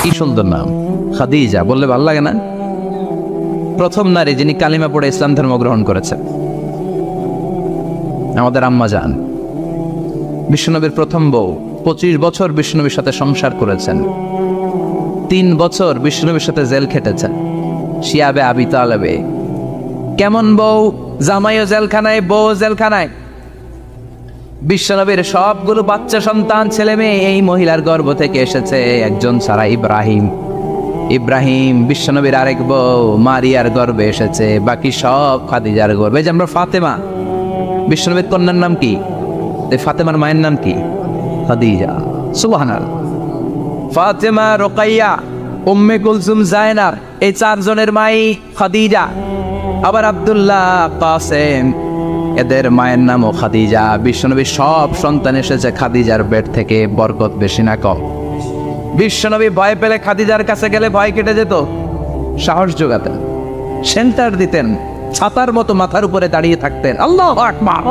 কি সুন্দর নাম, খাদিজা বললে ভালো লাগে না? প্রথম নারী যিনি কালিমা পড়ে ইসলাম ধর্ম গ্রহণ করেছেন আমাদের আম্মা জান, বিশ্বনবীর প্রথম বউ। 25 বছর বিশ্বনবীর সাথে সংসার করেছেন, 3 বছর বিশ্বনবীর সাথে জেল খেটেছেন শিয়াবে আবি তালেবে। কেমন বউ? জামাইও জেলখানায়, বউ জেলখানায়। বিশ্বনবীর সবগুলো বাচ্চা সন্তান ছেলে মেয়ে এই মহিলার গর্ভ থেকে এসেছে, একজন ছাড়া ইব্রাহিম। ইব্রাহিম বিশ্বনবীর আরেক বউ মারিয়ার গর্ভে এসেছে, বাকি সব খাদিজার গর্ভে। যে আমরা ফাতেমা, বিশ্বনবীর কন্যার নাম কি? ফাতেমার মায়ের নাম কি? খাদিজা। সুবহানাল্লাহ। ফাতেমা, রোকাইয়া, উম্মে কুলসুম, জায়নাব, এই 4 জনের মাই খাদিজা। আবার আব্দুল্লাহ, কাসেম, এদের মায়ের নামও খাদিজা। বিশ্বনবীর সব সন্তান এসেছে খাদিজার পেট থেকে। বরকত বেশি না কম? বিশ্বনবী ভয় পেলে খাদিজার কাছে গেলে ভয় কেটে যেত, সাহস যোগাতেন, সেন্টার দিতেন, ছাতার মতো মাথার উপরে দাঁড়িয়ে থাকতেন। আল্লাহু আকবার।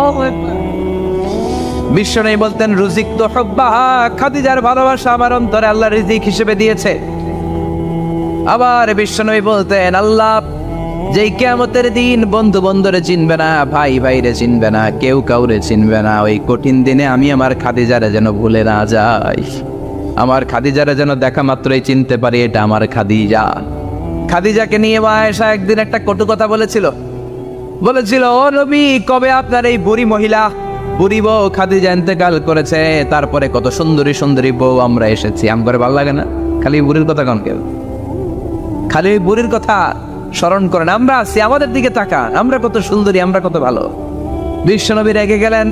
বিশ্বনবী বলতেন রুজিক তো হুব্বাহা, খাদিজার ভালোবাসা আমার অন্তরে আল্লাহ রিজিক হিসেবে দিয়েছে। আবার বিশ্বনবী বলতেন আল্লাহ যেই কিয়ামতের দিন বন্ধু বন্ধুরে চিনবে না, ভাই ভাইরে চিনবে না, কেউ কাউরে চিনবে না, ওই কঠিন দিনে আমি আমার খাদিজারে যেন ভুলে না যাই, আমার খাদিজারে যেন দেখা মাত্রই চিনতে পারি এটা আমার খাদিজা। খাদিজাকে নিয়ে মা আয়েশা একদিন একটা কটু কথা বলেছিল। ও নবী, কবে আপনার এই বুড়ি মহিলা, বুড়ি বউ খাদিজা ইন্তেকাল করেছে, তারপরে কত সুন্দরী সুন্দরী বউ আমরা এসেছি। আম করে ভালো লাগে না? খালি বুড়ির কথা কন কেউ? খালি বুড়ির কথা স্মরণ করেন। আমরা আছি, আমাদের দিকে তাকান, আমরা কত সুন্দরী, আমরা কত ভালো। বিশ্বনবী রেগে গেলেন,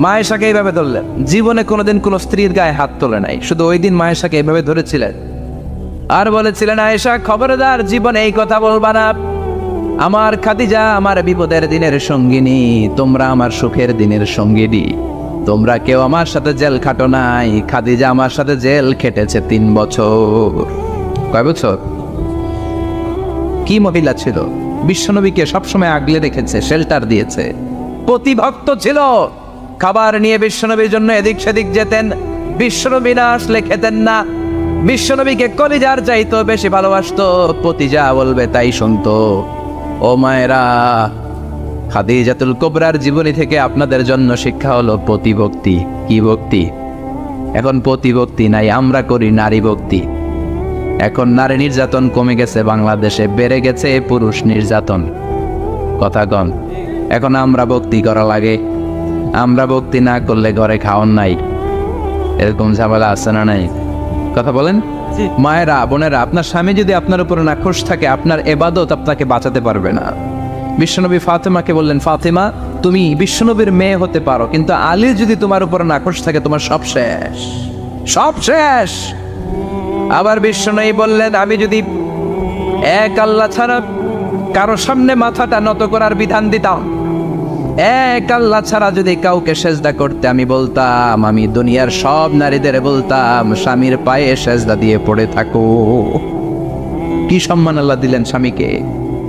মা আয়েশাকে এইভাবে ধরলেন। জীবনে কোনোদিন কোনো স্ত্রীর গায়ে হাত তোলে নাই, শুধু ওই দিন মা আয়েশাকে এইভাবে ধরেছিলেন আর বলেছিলেন আয়েশা খবরদার জীবনে এই কথা বলবা না, আমার খাদিজা আমার বিপদের দিনের সঙ্গিনী, তোমরা আমার সুখের দিনের সঙ্গিনী, তোমরা কেউ আমার সাথে জেল খাটো নাই, খাদিজা আমার সাথে জেল খেটেছে 3 বছর। কয় বছর? কি মহিলা ছিল! বিশ্বনবীকে সবসময় আগলে রেখেছে, শেল্টার দিয়েছে, প্রতিভক্ত ছিল। খাবার নিয়ে বিশ্বনবীর জন্য এদিক সেদিক যেতেন, বিশ্বনবী না আসলে খেতেন না। বিশ্বনবীকে কলিজার চাইতো বেশি ভালোবাসতো, পতি যা বলবে তাই শুনতো। ও মায়েরা, খাদিজাতুল কুবরার জীবনী থেকে আপনাদের জন্য শিক্ষা হলো প্রতিভক্তি। কি ভক্তি? এখন প্রতিভক্তি নাই, আমরা করি নারী ভক্তি। এখন নারী নির্যাতন কমে গেছে বাংলাদেশে, বেড়ে গেছে পুরুষ নির্যাতন। কথা কন। এখন আমরা ভক্তি করা লাগে, আমরা ভক্তি না করলে ঘরে খাওয়ান নাই, এরকম ঝামেলা আছে না নাই? কথা বলেন। মায়েরা, বোনেরা, আপনার স্বামী যদি আপনার উপরে নাখোশ থাকে, আপনার ইবাদত আপনাকে বাঁচাতে পারবে না। বিশ্বনবী ফাতেমাকে বললেন, ফাতেমা তুমি বিশ্বনবীর মেয়ে হতে পারো, কিন্তু আলী যদি তোমার উপরে নাখোশ থাকে তোমার সব শেষ, সব শেষ। আবার বিশ্বনবী বললেন, আমি যদি এক আল্লাহ ছাড়া কারো সামনে মাথাটা নত করার বিধান দিতাম, এক আল্লাহ ছাড়া যদি কাউকে সেজদা করতে আমি বলতাম, আমি দুনিয়ার সব নারীদের বলতাম স্বামীর পায়ে সেজদা দিয়ে পড়ে থাকো। কি সম্মান আল্লাহ দিলেন স্বামীকে!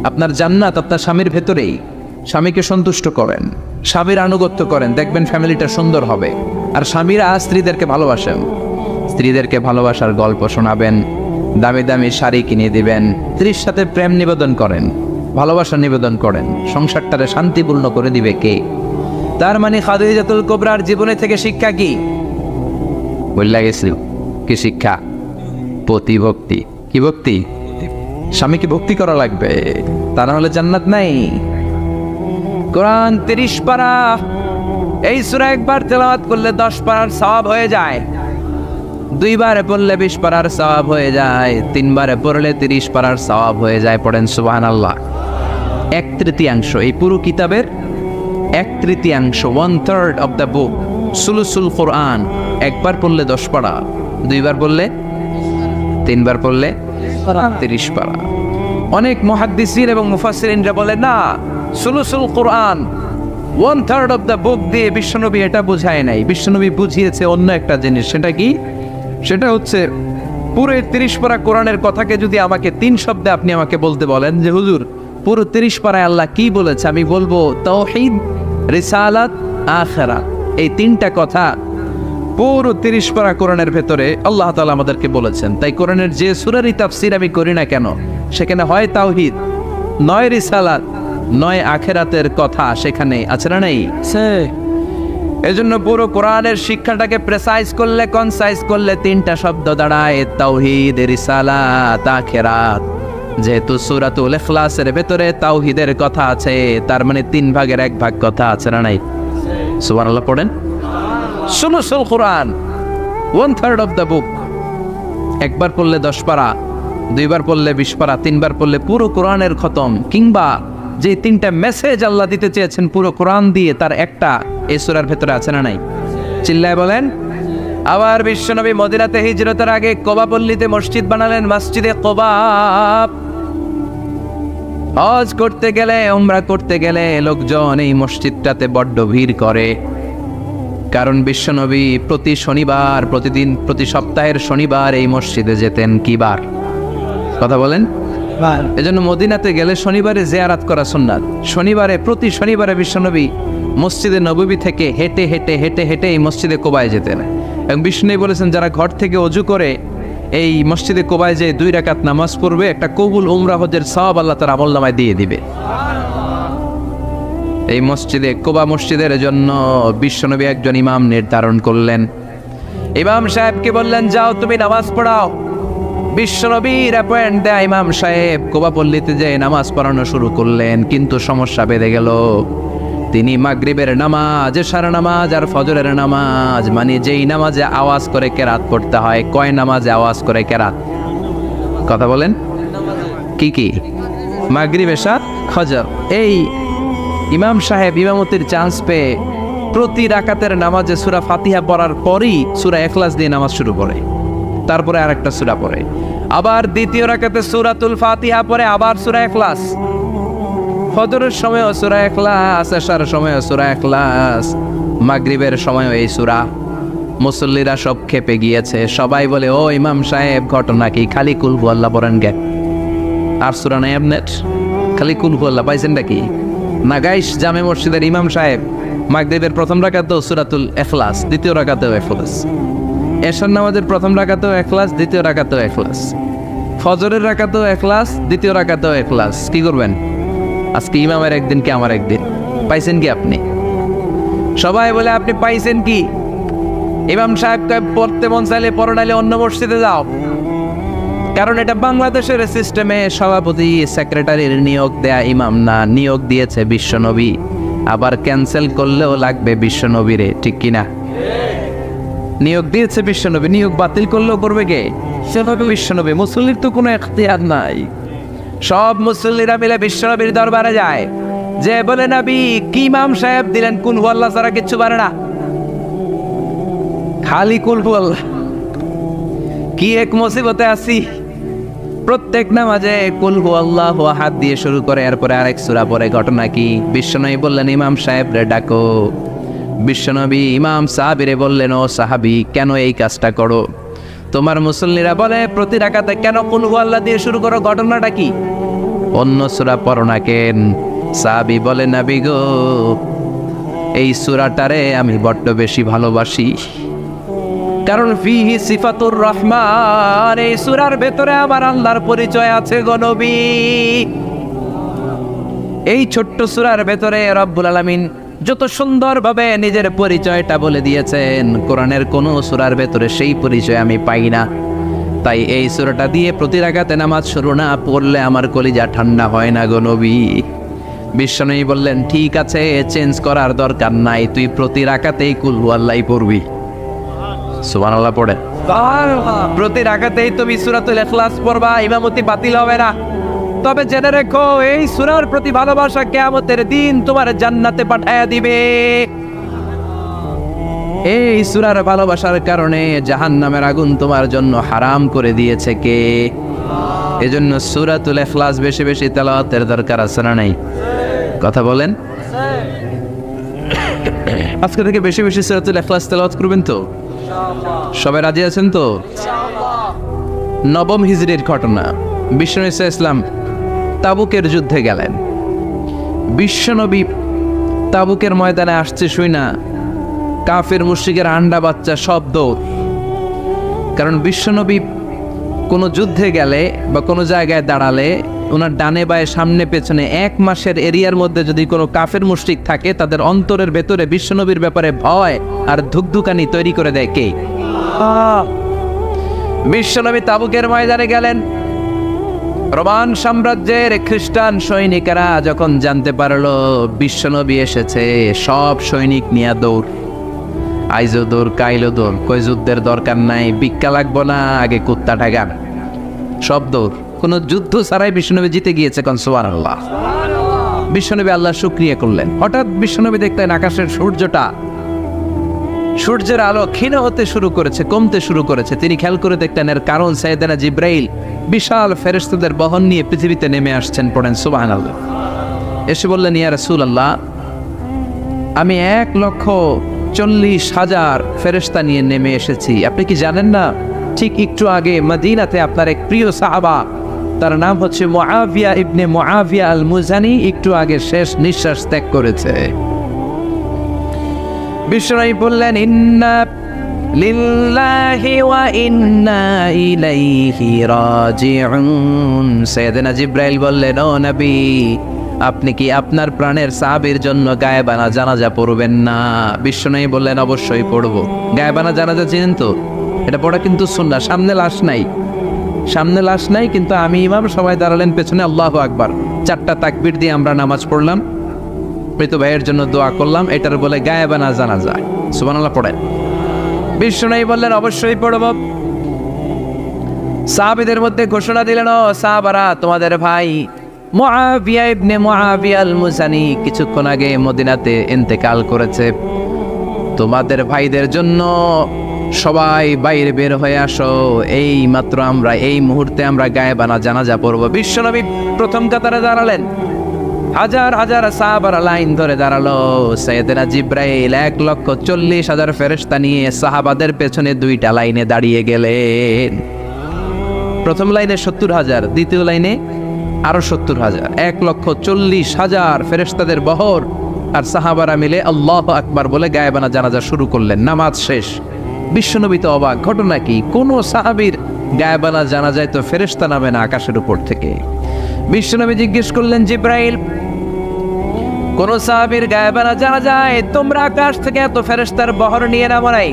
আপনার জান্নাত আপনার স্বামীর ভেতরেই। স্বামীকে সন্তুষ্ট করেন, স্বামীর আনুগত্য করেন, দেখবেন ফ্যামিলিটা সুন্দর হবে। আর স্বামীরা স্ত্রীদেরকে ভালোবাসেন, স্ত্রীদেরকে ভালোবাসার গল্প শোনাবেন, দামি দামি শাড়ি কিনে দিবেন, স্ত্রীর সাথে প্রেম নিবেদন করেন, ভালোবাসা নিবেদন করেন, সংসারটারে শান্তিপূর্ণ করে দিবে কে? তার মানে খাদিজাতুল কুবরার জীবনে থেকে শিক্ষা কি? বললা গেছিল কি শিক্ষা? প্রতিভক্তি। কি ভক্তি? স্বামীকে ভক্তি করা লাগবে, তা না হলে জান্নাত নাই। কোরআন 30 পারা, এই সূরা একবার তেলাওয়াত করলে 10 পারার সওয়াব হয়ে যায়, 2 বারে পড়লে 20 পারার সওয়াব হয়ে যায়, 3 বারে পড়লে 30 পারার সওয়াব হয়ে যায়। পড়েন সুবহানাল্লাহ। 1/3 এই পুরো কিতাবের 1/3, 1/3 অফ দ্য বুক, সুলুসুল কোরআন। একবার পড়লে 10 পারা, 2 বার পড়লে, 3 বার পড়লে 30 পারা। অনেক মুহাদ্দিসিন এবং মুফাসসিরিনরা বলে না, সুলুসুল কোরআন 1/3 অফ দ্য বুক দিয়ে বিশ্বনবী এটা বুঝায় নাই। বিশ্বনবী বুঝিয়েছে অন্য একটা জিনিস। সেটা কি? সেটা হচ্ছে পুরো 30 পারা কোরআনের কথাকে যদি আমাকে 3 শব্দে আপনি আমাকে বলতে বলেন যে হুজুর পুরো 30 পারায় আল্লাহ কি বলেছে, আমি বলবো তাওহীদ, রিসালাত, আখিরাত। এই 3টা কথা পুরো 30 পারা কোরআনের ভেতরে আল্লাহ তাআলা আমাদেরকে বলেছেন। তাই কোরআনের যে সূরারই তাফসীর আমি করি না কেন, সেখানে হয় তাওহীদ, নয় রিসালাত, নয় আখিরাতের কথা সেখানে আছে না নাই? এজন্য পুরো কোরআনের শিক্ষাটাকে প্রেসাইজ করলে, কনসাইজ করলে 3টা শব্দ দাঁড়ায়, তাওহীদ, রিসালাত, আখিরাত। যেহেতু সূরাতুল ইখলাসের ভেতরে তাওহীদের কথা আছে, তার মানে 3 ভাগের 1 ভাগ কথা আছে না নাই? সুবহানাল্লাহ পড়েন। সুলুসুল কোরআন, 1/3 অফ দ্য বুক। একবার পড়লে 10 পারা, 2বার পড়লে 20 পারা, 3বার পড়লে পুরো কোরআনের খতম। কিংবা যে 3টা মেসেজ আল্লাহ দিতে চেয়েছেন পুরো কোরআন দিয়ে, তার একটা এই সূরার ভেতরে আছে না নাই? চিল্লায় বলেন। আবার বিশ্বনবী মদিনাতে হিজরতের আগে কোবা পল্লীতে মসজিদ বানালেন, মসজিদে কোবা। হজ করতে গেলে, উমরা করতে গেলে লোকজন এই মসজিদটাতে বড্ড ভিড় করে। কারণ বিশ্বনবী প্রতি শনিবার, প্রতি সপ্তাহের শনিবার এই মসজিদে যেতেন। কি বার? কথা বলেন। এজন্য মদিনাতে গেলে শনিবারে জিয়ারত করা সুন্নাত। প্রতি শনিবারে বিশ্বনবী মসজিদে নববী থেকে হেঁটে হেঁটে হেঁটে হেঁটে এই মসজিদে কোবায় যেতেন। এবং বিষ্ণু বলেছেন, যারা ঘর থেকে অজু করে এই মসজিদে কোবায় যে 2 রাকাত নামাজ পড়বে, একটা কবুল উমরা হজের সওয়াব আল্লাহ তার আমলনামায় দিয়ে দিবে। এই মসজিদে কোবা মসজিদের জন্য বিশ্বনবী একজন ইমাম নির্ধারণ করলেন। ইমাম সাহেবকে বললেন, যাও তুমি নামাজ পড়াও। বিশ্বনবীর অ্যাপয়েন্ট দেয়া ইমাম সাহেব কোবা পল্লীতে যে নামাজ পড়ানো শুরু করলেন। কিন্তু সমস্যা বেড়ে গেল। তিনি মাগরিবের নামাজ, এশার নামাজ আর ফজরের নামাজ, মানে যেই নামাজে আওয়াজ করে কেরাত পড়তে হয়, কয় নামাজে আওয়াজ করে কেরাত? কথা বলেন। কি কি? মাগরিব, এশা, ফজর। এই ইমাম সাহেব ইমামতির চান্স পেয়ে প্রতি রাকাতের নামাজে সূরা ফাতিহা পড়ার পরই সূরা ইখলাস দিয়ে নামাজ শুরু করে, তারপরে আরেকটা সূরা পড়ে, আবার দ্বিতীয় রাকাতে সূরাতুল ফাতিহা পড়ে, আবার সূরা ইখলাস। ফজরের সময়ও সূরা ইখলাস, এশার সময়ও সূরা ইখলাস, মাগরিবের সময়ও এই সূরা। মুসল্লিরা সব খেপে গিয়েছে। সবাই বলে, ও ইমাম সাহেব, ঘটনা কি? খালি কুল হুয়াল্লাহ পড়েন গে, আর সূরা নাই আপনার? খালি কুল হুয়াল্লাহ পাইছেন নাকি? না গাইস, জামে মসজিদের ইমাম সাহেব মাগরিবের প্রথম রাকাতেও সূরাতুল ইখলাস, দ্বিতীয় রাকাতেও ইখলাস, এশার নামাজের প্রথম রাকাতেও ইখলাস, দ্বিতীয় রাকাতেও ইখলাস, ফজরের রাকাতেও ইখলাস, দ্বিতীয় রাকাতেও ইখলাস। কি করবেন? আজকে ইমামের একদিন কি আমার একদিন? পাইছেন কি আপনি? সবাই বলে, আপনি পাইছেন কি? ইমাম সাহেব পড়তে মন চাইলে পড়ো, নাইলে অন্য মসজিদে যাও। কারণ এটা বাংলাদেশের সিস্টেমে সভাপতি সেক্রেটারির নিয়োগ দেয়া ইমাম না, নিয়োগ দিয়েছে বিশ্বনবী। আবার ক্যান্সেল করলেও লাগবে বিশ্বনবীরে, ঠিক কিনা? নিয়োগ দিয়েছে বিশ্বনবী, নিয়োগ বাতিল করলেও করবে কে? সেভাবে বিশ্বনবী। মুসল্লির তো কোনো এখতিয়ার নাই। সব মুসল্লিরা মিলে বিশ্বনবীর দরবারে যায়, যে বলে, নবী কি ইমাম সাহেব দিলেন, কুল হুয়াল্লাহ ছাড়া কিচ্ছু পারে না, খালি কুল হুয়াল্লাহ। কি এক মুসিবতে আছি। প্রত্যেক নামাজে কুল হুয়াল্লাহু আহাদ দিয়ে শুরু করে, এরপরে আরেক সূরা পড়ে। ঘটনা কি? বিশ্বনবী বললেন, ইমাম সাহেব রে ডাকো। বিশ্বনবী ইমাম সাহাবীরে বললেন, ও সাহাবী, কেন এই কাজটা করো? তোমার মুসল্লিরা বলে, প্রতি রাকাতে কেন কুল হুয়াল্লাহ দিয়ে শুরু করো? ঘটনাটা কি? অন্য সূরা পড়ো না কেন? সাহাবী বলে, নবী গো, এই সূরাটারে আমি বড্ড বেশি ভালোবাসি। কারণ ফিহি সিফাতুর রহমান, এই সূরার ভেতরে আমার আল্লাহর পরিচয় আছে গো নবী। এই ছোট্ট সূরার ভেতরে রব্বুল আলামিন যত সুন্দরভাবে নিজের পরিচয়টা বলে দিয়েছেন, কোরআনের কোন সূরার ভেতরে সেই পরিচয় আমি পাই না। তাই এই সূরাটা দিয়ে প্রতি রাকাতে নামাজ শুরু না পড়লে আমার কলিজা ঠান্ডা হয় না গো নবী। বিশ্বনবী বললেন, ঠিক আছে, চেঞ্জ করার দরকার নাই, তুই প্রতি রাকাতেই কুল হুয়াল্লাহ পড়বি। সুবহানাল্লাহ পড়ে। প্রতি রাকাতেই তুমি সূরাতুল ইখলাস পড়বা, ইমামতি বাতিল হবে না। তবে জেনে রেখো, এই সূরার প্রতি ভালোবাসা কিয়ামতের দিন তোমার জান্নাতে পাঠায়া দিবে। এই সূরার ভালোবাসার কারণে জাহান্নামের আগুন তোমার জন্য হারাম করে দিয়েছে কে? এজন্য সূরাতুল ইখলাস বেশি বেশি তেলাওয়াতের দরকার আছে না নাই? কথা বলেন। আজকে থেকে বেশি বেশি সূরাতুল ইখলাস তেলাওয়াত করবেন তো? সবাই রাজি আছেন তো? নবম হিজরির ঘটনা। বিশ্বনবী ইসলাম তাবুকের যুদ্ধে গেলেন। বিশ্বনবী তাবুকের ময়দানে আসছে শুই না কাফের মুশরিকের আন্ডা বাচ্চা সব দৌড়। কারণ বিশ্বনবী কোনো যুদ্ধে গেলে বা কোনো জায়গায় দাঁড়ালে ওনার ডানে বায়ে সামনে পেছনে 1 মাসের এরিয়ার মধ্যে যদি কোনো কাফের মুশরিক থাকে, তাদের অন্তরের ভেতরে বিশ্বনবীর ব্যাপারে ভয় আর ধুকধুকানি তৈরি করে দেয় কে? বিশ্বনবী তাবুকের ময়দানে গেলেন। রোমান সাম্রাজ্যের খ্রিস্টান সৈনিকেরা যখন জানতে পারলো বিশ্বনবী এসেছে, সব সৈনিক নিয়ে দৌড়। আইজো দৌড়, কাইলো দৌড়, কই যুদ্ধের দরকার নাই, ভিক্ষা লাগবো না, আগে কুত্তা ঠাগান, সব দৌড়। কোন যুদ্ধ ছাড়াই বিশ্বনবী জিতে গিয়েছে। কোন সুবহানাল্লাহ। বিশ্বনবী আল্লাহ শুকরিয়া করলেন। হঠাৎ বিশ্বনবী দেখলেন আকাশের সূর্যের আলো ক্ষীণ হতে শুরু করেছে, কমতে শুরু করেছে। তিনি খেয়াল করে দেখলেন এর কারণ সাইয়েদনা জিব্রাইল বিশাল ফেরেশতাদের বহন নিয়ে পৃথিবীতে নেমে আসছেন। পড়েন সুবহানাল্লাহ। এসে বললেন, ইয়া রাসূলুল্লাহ, আমি 1,40,000 ফেরেশতা নিয়ে নেমে এসেছি। আপনি কি জানেন না, ঠিক একটু আগে মদিনাতে আপনার এক প্রিয় সাহাবা, তার নাম হচ্ছে মুআবিয়া ইবনে মুআবিয়া আল মুজানি, একটু আগে শেষ নিঃশ্বাস ত্যাগ করেছে। বিশ্বনবী বললেন, ইন্না লিল্লাহি ওয়া ইন্না ইলাইহি রাজিউন। সাইয়েদনা জিব্রাইল বললেন, ও নবী, আপনি কি আপনার প্রাণের সাহাবীর জন্য গায়েবানা জানাজা পড়বেন না? বিশ্বনবী বললেন, অবশ্যই পড়ব। গায়েবানা জানাজা চিনেন তো? এটা পড়া কিন্তু সুন্নাহ। সামনে লাশ নাই, কিন্তু আমি ইমাম, সবাই দাঁড়ালেন পেছনে, আল্লাহু আকবার, 4টা তাকবীর দিয়ে আমরা নামাজ পড়লাম, মৃত ভাইয়ের জন্য দোয়া করলাম, এটার বলে গায়েবানা জানাজা। সুবহানাল্লাহ পড়েন। বিশ্বনবী বললেন, অবশ্যই পড়ব। সাহাবীদের মধ্যে ঘোষণা দিলেন, ও সাহাবারা, তোমাদের ভাই মুআবিয়া ইবনে মুআবিয়া আল মুজানি কিছুক্ষণ আগে মদিনাতে ইন্তেকাল করেছে। তোমাদের ভাইদের জন্য সবাই বাইরে বের হয়ে আসো, এই মাত্র আমরা এই মুহূর্তে আমরা গায়েবানা জানাজা পড়ব। বিশ্বনবী প্রথম কাতারে দাঁড়ালেন, হাজার হাজার সাহাবারা লাইন ধরে দাঁড়ালো। সাইয়েদনা জিব্রাইল 1,40,000 ফেরেশতা নিয়ে সাহাবাদের পেছনে 2টা লাইনে দাঁড়িয়ে গেলেন। প্রথম লাইনে 70,000, দ্বিতীয় লাইনে আরো 70,000, 1,40,000 ফেরেশতাদের বহর। আর সাহাবারা মিলে আল্লাহু আকবার বলে গায়েবানা জানাজা শুরু করলেন। নামাজ শেষ। বিশ্বনবী তো অবাক, ঘটনা কি? কোন সাহাবীর গায়েবানা জানাজায় তো ফেরেশতা নামে না আকাশের উপর থেকে। বিশ্বনবী জিজ্ঞেস করলেন, জিব্রাইল, কোন সাহাবীর গায়েবানা জানাজায় তোমরা আকাশ থেকে এত ফেরেশতার বহর নিয়ে নামো নাই?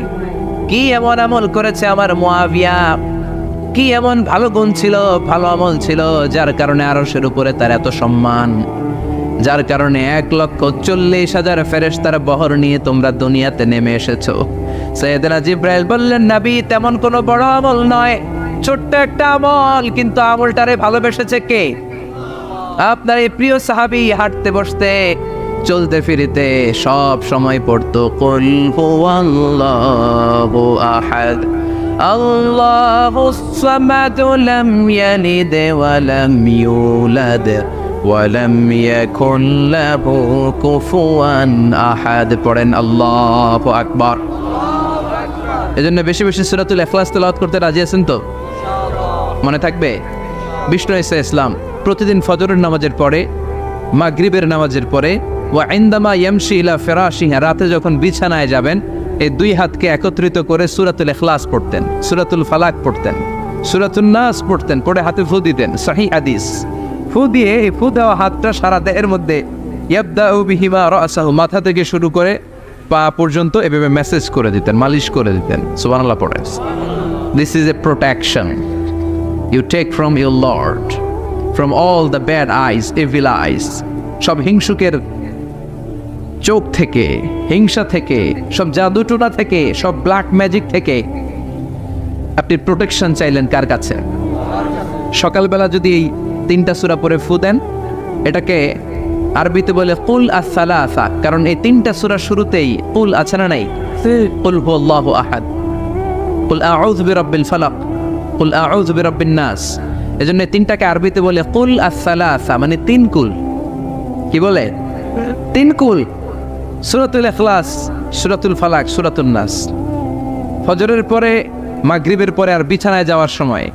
কি এমন আমল করেছে আমার মুআবিয়া? কি এমন ভালো গুণ ছিল, ভালো আমল ছিল, যার কারণে আরশের উপরে তার এত সম্মান, যার কারণে 1,40,000 ফেরেশতার বহর নিয়ে তোমরা দুনিয়াতে নেমে এসেছো? সাইয়েদনা জিব্রাইল বললেন, নবী, তেমন কোনো বড় আমল নয়, ছোট্ট একটা আমল, কিন্তু আমলটারে ভালোবেসেছে কে? আপনার এই প্রিয় সাহাবী হাঁটতে বসতে চলতে ফিরিতে সব সময় পড়তো, কুল হুয়াল্লাহু আহাদ, আল্লাহুস সামাদ, লাম ইয়ালিদ ওয়া লাম ইউলাদ ওয়া লাম ইয়াকুল লাহু কুফুয়ান আহাদ। পড়েন আল্লাহু আকবার। এজন্য বেশি বেশি সূরাতুল ইখলাস তেলাওয়াত করতে রাজি আছেন তো? মনে থাকবে? বিষ্ণু ঈসা ইসলাম প্রতিদিন ফজরের নামাজের পরে, মাগরিবের নামাজের পরে, ওয়া ইনদামা ইয়ামশি ইলা ফিরাশিহি, রাতে যখন বিছানায় যাবেন, এই 2 হাতকে একত্রিত করে সূরাতুল ইখলাস পড়তেন, সূরাতুল ফালাক পড়তেন, সূরাতুন নাস পড়তেন, পড়ে হাতে ফু দিতেন। সহিহ হাদিস। ফু দিয়ে এই ফু দেওয়া হাতটা সারা দেহের মধ্যে ইয়াবদাউ বিহিমা রাসাহু, মাথা থেকে শুরু করে পা পর্যন্ত এভাবে মেসেজ করে দিতেন, মালিশ করে দিতেন। সুবহানাল্লাহ পড়েন। This is a protection you take from your Lord, from all the bad eyes, evil eyes, সব হিংসুকের চোখ থেকে, হিংসা থেকে, সব জাদুটোনা থেকে, সব ব্ল্যাক ম্যাজিক থেকে আপনি প্রোটেকশন চাইলেন কার কাছে? সকালবেলা যদি এই 3টা সূরা পড়ে ফু দেন, এটাকে আরবিতে বলে কুল আস-সালাসা, কারণ এই 3টা সূরা শুরুতেই কুল আছে না নাই? কুল হুয়াল্লাহু আহাদ, কুল আউযু বিরাব্বিল ফালাক, কুল আউযু বিরাব্বিন নাস। এজন্য 3টাকে আরবিতে বলে কুল আস-সালাসা, মানে 3 কুল। কি বলে? 3 কুল। সূরাতুল ইখলাস, সূরাতুল ফালাক, সূরাতুন নাস। ফজরের পরে, মাগরিবের পরে আর বিছানায় যাওয়ার সময়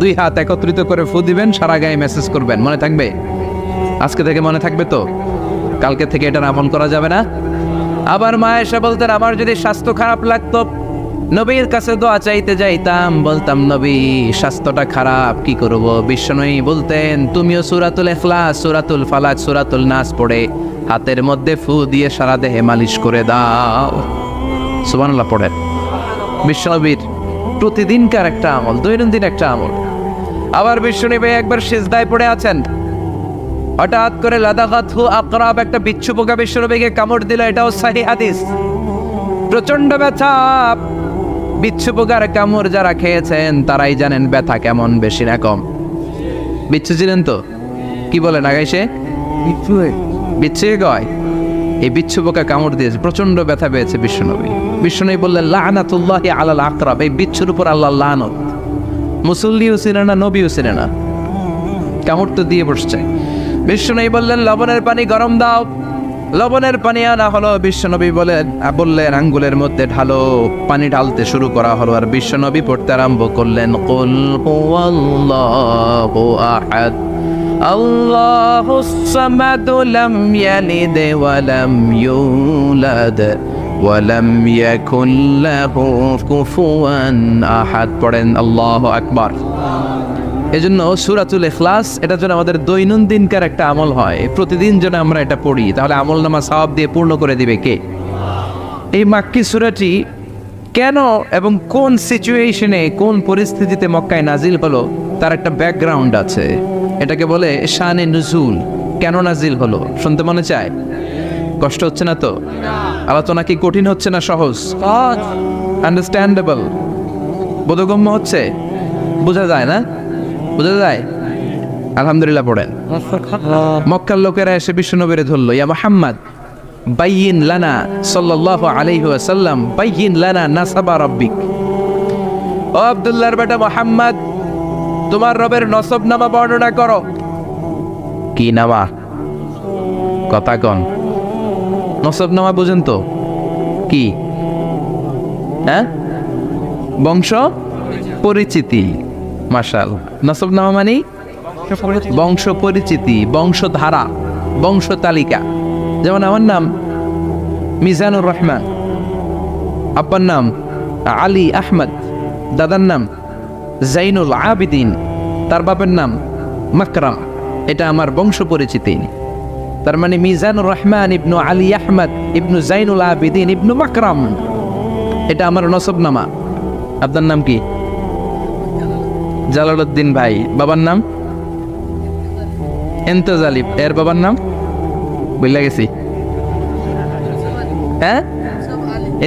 2 হাত একত্রিত করে ফু দিবেন, সারা গায়ে মেসেজ করবেন। মনে থাকবে? আজকে থেকে মনে থাকবে তো? কালকে থেকে এটা আমল করা যাবে না? আবার মা এসে বলতেন আমার যদি স্বাস্থ্য খারাপ লাগতো নবীর কাছে দোয়া চাইতে যাইতাম, বলতাম নবী স্বাস্থ্যটা খারাপ কি করব? বিশ্বনবী বলতেন তুমিও সূরাতুল ইখলাস, সূরাতুল ফালাক, সূরাতুল নাস পড়ে হাতের মধ্যে ফু দিয়ে সারা দেহে মালিশ করে দাও। সুবহানাল্লাহ পড়েন। বিশ্বনবীর প্রতিদিনকার একটা আমল, দৈনন্দিন একটা আমল। আবার বিশ্বনবী একবার সিজদায় পড়ে আছেন, হঠাৎ করে লাদাগাতহু আকরাব, একটা বিচ্ছু পোকা বিশ্বনবীকে কামড় দিল। এটাও সহিহ হাদিস। প্রচন্ড ব্যথা। বিচ্ছু পোকার কামড় যারা খেয়েছেন তারাই জানেন ব্যথা কেমন, বেশি না কম। বিচ্ছু ছিলেন তো? কি বলেন আগাইছে? বিচ্ছু কয় এই বিচ্ছু পোকা কামড় দিয়েছে, প্রচন্ড ব্যথা পেয়েছে বিশ্বনবী। বিশ্বনবী বললেন লাআনাতুল্লাহি আলাল আকরাব, এই বিচ্ছুর উপর আল্লাহর লানত। মুসল্লিও ছিলেন না, নবীও ছিলেন না, কামড় তো দিয়ে বসছে। বিশ্বনবী বললেন লবণের পানি গরম দাও। লবণের পানি আনা হলো। বিশ্বনবী বললেন আঙ্গুলের মধ্যে ঢালো। পানি ঢালতে শুরু করা হলো, আর বিশ্বনবী পড়তে আরম্ভ করলেন কুল হুয়াল্লাহু আহাদ আল্লাহুস সামাদ লাম ইয়ালিদ ওয়া লাম ইউলাদ ওয়া লাম ইয়াকুল লাহু কুফুয়ান আহাদ। পড়েন আল্লাহু আকবার। এজন্য সূরাতুল ইখলাস এটা যেন আমাদের দৈনন্দিনকার একটা আমল হয়, প্রতিদিন যেন আমরা এটা পড়ি, তাহলে আমলনামা সওয়াব দিয়ে পূর্ণ করে দিবে কে? এই মাক্কি সূরাটি কেন এবং কোন সিচুয়েশনে, কোন পরিস্থিতিতে মক্কায় নাজিল হলো তার একটা ব্যাকগ্রাউন্ড আছে। এটাকে বলে শানে নুজুল। কেন নাজিল হলো শুনতে মনে চায়? কষ্ট হচ্ছে না তো? আলোচনা কি কঠিন হচ্ছে না সহজ? আন্ডারস্ট্যান্ডেবল, বোধগম্য হচ্ছে? বোঝা যায় না? বোঝা যায়? আলহামদুলিল্লাহ পড়েন। মক্কার লোকেরা এসে বিশ্বনবীরে ধরলো, ইয়া মুহাম্মদ বাইয়িন লানা সাল্লাল্লাহু আলাইহি ওয়াসাল্লাম বাইয়িন লানা নাসাবা রাব্বিক। ও আব্দুল্লাহর বেটা মুহাম্মদ, তোমার রবের নসব নামা বর্ণনা করো। কি নামা? কথা কন। নসব নামা বুঝেন তো কি? হ্যাঁ, বংশ পরিচিতি। মাশাআল্লাহ। নসব নামা মানে বংশ পরিচিতি, বংশধারা, বংশ তালিকা। যেমন আমার নাম মিজানুর রহমান, আব্বার নাম আলী আহমদ, দাদার নাম জাইনুল আবিদিন, তার বাপের নাম মাকরাম। এটা আমার বংশ পরিচিতি। তার মানে মিজানুর রহমান ইবনু আলী আহমদ ইবনু জাইনুল আবিদিন ইবনু মাকরাম, এটা আমার নসব নামা। আপনার নাম কি? জালালউদ্দিন ভাই। বাবার নাম ইন্তেজালিব। এর বাবার নাম বলে গেছি, হ্যাঁ,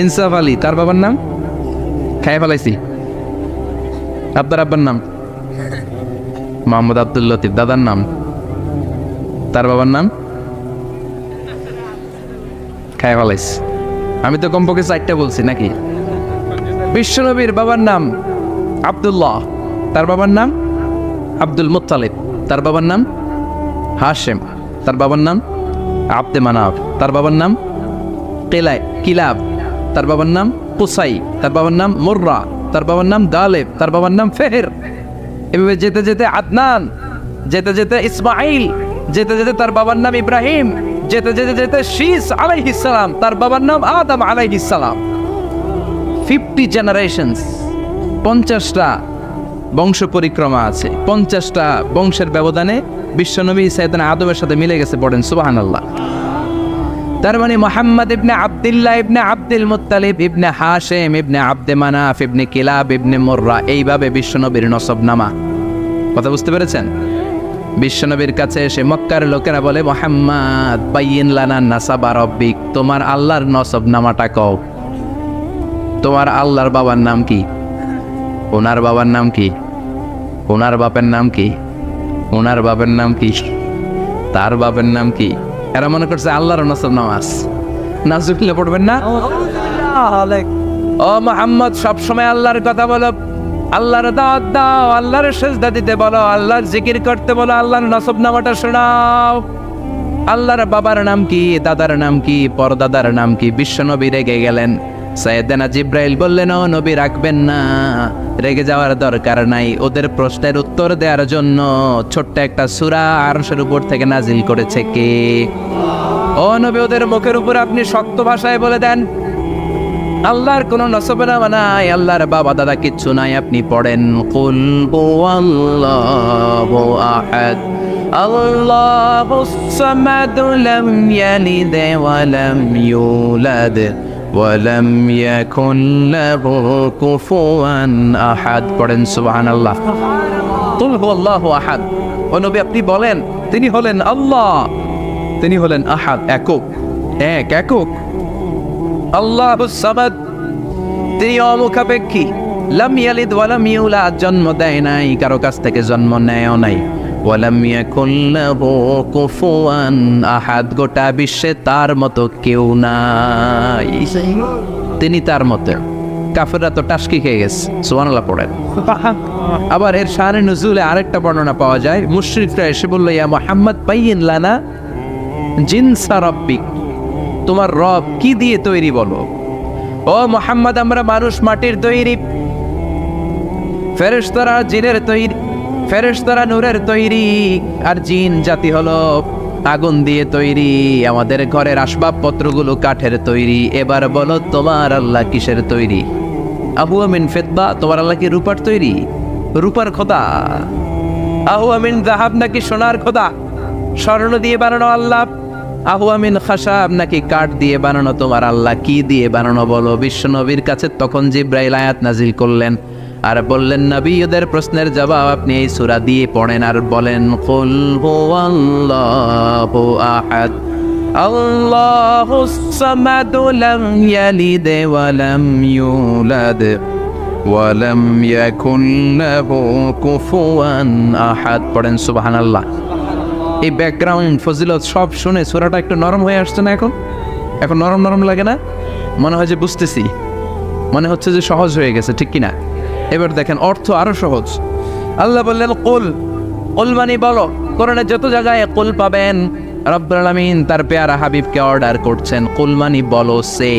ইনসাফ আলী। তার বাবার নাম খাই ফেলাইছি। আপনার আব্বার নাম মোহাম্মদ আব্দুল লতিফ। দাদার নাম, তার বাবার নাম খাই ফেলাইছি। আমি তো কমপক্ষে 4টা বলছি নাকি? বিশ্বনবীর বাবার নাম আব্দুল্লাহ, তার বাবার নাম আব্দুল মুত্তালিব, তার বাবার নাম হাশেম, তার বাবার নাম আব্দে মানাফ, তার বাবার নাম কিলাব, তার বাবার নাম কুসাই, তার বাবার নাম মুররা, তার বাবার নাম গালেব, তার বাবার নাম ফেহের। এভাবে যেতে যেতে আদনান, যেতে যেতে ইসমাইল, যেতে যেতে তার বাবার নাম ইব্রাহিম, যেতে যেতে যেতে শীস আলাইহিস সালাম, তার বাবার নাম আদম আলাইহিস সালাম। 50 জেনারেশনস, 50টা বংশ পরিক্রমা আছে। 50টা বংশের ব্যবধানে বিশ্বনবী সাইয়েদনা আদমের সাথে মিলে গেছে। পড়েন সুবহানাল্লাহ। তার মানে মুহাম্মদ ইবনে আব্দুল্লাহ ইবনে আব্দুল মুত্তালিব ইবনে হাশেম ইবনে আব্দে মানাফ ইবনে কিলাব ইবনে মুররা, এইভাবে বিশ্বনবীর নসব নামা। কথা বুঝতে পেরেছেন? বিশ্বনবীর কাছে এসে মক্কার লোকেরা বলে মুহাম্মদ বাইয়িন লানা নাসাবা রাব্বিক, তোমার আল্লাহর নসব নামাটা কও। তোমার আল্লাহর বাবার নাম কি? ওনার বাবার নাম কি? ওনার বাপের নাম কি? ওনার বাপের নাম কি? তার বাপের নাম কি? এরা মনে করছে আল্লাহর নসব নামাজ। নাজুকিল্লাহ পড়বেন না? ও মুহাম্মদ, সবসময় আল্লাহর কথা বলো, আল্লাহর দাওয়াত দাও, আল্লাহর সিজদা দিতে বলো, আল্লাহর জিকির করতে বলো, আল্লাহর নসব নামাটা শোনাও। আল্লাহর বাবার নাম কি? দাদার নাম কি? পরদাদার নাম কি? বিশ্বনবী রেগে গেলেন। সাইয়েদনা জিব্রাইল বললেন, ও নবী রাখবেন না, রেগে যাওয়ার দরকার নাই। ওদের প্রশ্নের উত্তর দেওয়ার জন্য ছোট্ট একটা সূরা আরশের উপর থেকে নাজিল করেছে কে? ও নবী ওদের মুখের উপর আপনি শক্ত ভাষায় বলে দেন আল্লাহর কোনো নসবনামা নাই, আল্লাহর বাবা দাদা কিচ্ছু নাই, আপনি পড়েন কুল হুয়াল্লাহু আহাদ আল্লাহুস সামাদ লাম ইয়ালিদ ওয়া লাম ইউলাদ ওয়া লাম ইয়াকুন লাহু কুফুয়ান আহাদ। পড়েন সুবহানাল্লাহ। কুল হুয়াল্লাহু আহাদ। ও নবী আপনি বলেন তিনি হলেন আল্লাহ, তিনি হলেন আহাদ, একক, একক। আল্লাহুস সামাদ, তিনি অমুখাপেক্ষী, লাম ইয়ালিদ ওয়া লাম ইউলাদ, জন্ম দেয় নাই, কারো কাছ থেকে জন্ম নেয়ও নাই, ওয়া লাম ইয়াকুল লাহু কুফুয়ান আহাদ, গোটা বিশ্বে তার মতো কেউ নাই, তিনি তার মতো। কাফেররা তো টাসকি খেয়ে গেছে, সুবহানাল্লাহ পড়েন। আবার এর শানে নুজুলে আরেকটা বর্ণনা পাওয়া যায়, মুশরিকরা এসে বলল ইয়া মুহাম্মদ বাইয়িন লানা জিনসা রাব্বিক, তোমার রব কি দিয়ে তৈরি বলো। ও মুহাম্মদ আমরা মানুষ মাটির তৈরি, ফেরেশতারা জিনের তৈরি, ফেরেশতারা নূরের তৈরি, আর জিন জাতি হলো আগুন দিয়ে তৈরি, আমাদের ঘরের আসবাবপত্রগুলো কাঠের তৈরি। এবার বলো তোমার আল্লাহ কিসের তৈরি? আহুয়া মিন ফিদ্দা, তোমার আল্লাহ কি রূপার তৈরি? রূপার খোদা? আহুয়া মিন যাহাব, নাকি সোনার খোদা, স্বর্ণ দিয়ে বানানো আল্লাহ? আহুয়া মিন খাশাব, নাকি কাঠ দিয়ে বানানো তোমার আল্লাহ? কি দিয়ে বানানো বলো? বিশ্ব নবীর কাছে তখন জিব্রাইল আয়াত নাজিল করলেন আর বললেন নবী ওদের প্রশ্নের জবাব আপনি এই সূরা দিয়ে পড়েন আর বলেন কুল হুয়াল্লাহু আহাদ আল্লাহুস সামাদ লাম ইয়ালিদ ওয়া লাম ইউলাদ ওয়া লাম ইয়াকুন লাহু কুফুয়ান আহাদ। পড়েন সুবহানাল্লাহ। এই ব্যাকগ্রাউন্ড ফজিলত সব শুনে সূরাটা একটু নরম হয়ে আসছে না? এখন নরম নরম লাগে না? মনে হয় যে বুঝতেছি, মনে হচ্ছে যে সহজ হয়ে গেছে, ঠিক কিনা? এবার দেখেন অর্থ আরো সহজ। আল্লাহ বললেন কুল, কুল মানে বলো। কোরআনে যত জায়গায় কুল পাবেন রব্বুল আলামিন তার পেয়ারা হাবিবকে অর্ডার করছেন, কুল মানে বলো, সে,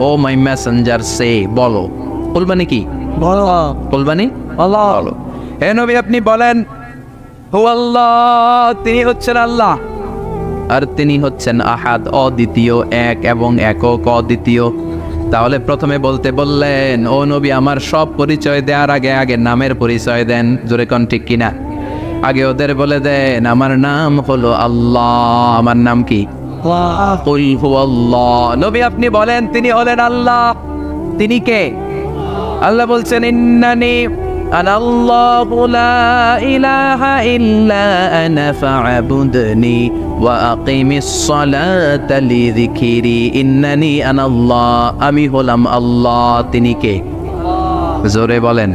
ও মাই মেসেঞ্জার সে, বলো। কুল মানে কি? বলো। কুল মানে বলো। হে নবী আপনি বলেন হুয়াল্লাহ, তিনি হচ্ছেন আল্লাহ, আর তিনি হচ্ছেন আহাদ, অদ্বিতীয়, এক এবং একক, অদ্বিতীয়। তাহলে প্রথমে বলতে বললেন ও নবী আমার সব পরিচয় দেওয়ার আগে আগে নামের পরিচয় দেন, জোরে কোন ঠিক কিনা? আগে ওদের বলে দেন আমার নাম হলো আল্লাহ। আমার নাম কি? কুল হুয়াল্লাহ। নবী আপনি বলেন তিনি হলেন আল্লাহ। তিনি কে? আল্লাহ বলছেন ইন্নানি আনাল্লাহু লা ইলাহা ইল্লা আনা ফা'বুদনি ওয়া আকিমিস সালাতা লিযিকরি। ইন্নানি আনাল্লাহ, আমি হলাম আল্লাহ। তিনি কে? জোরে বলেন।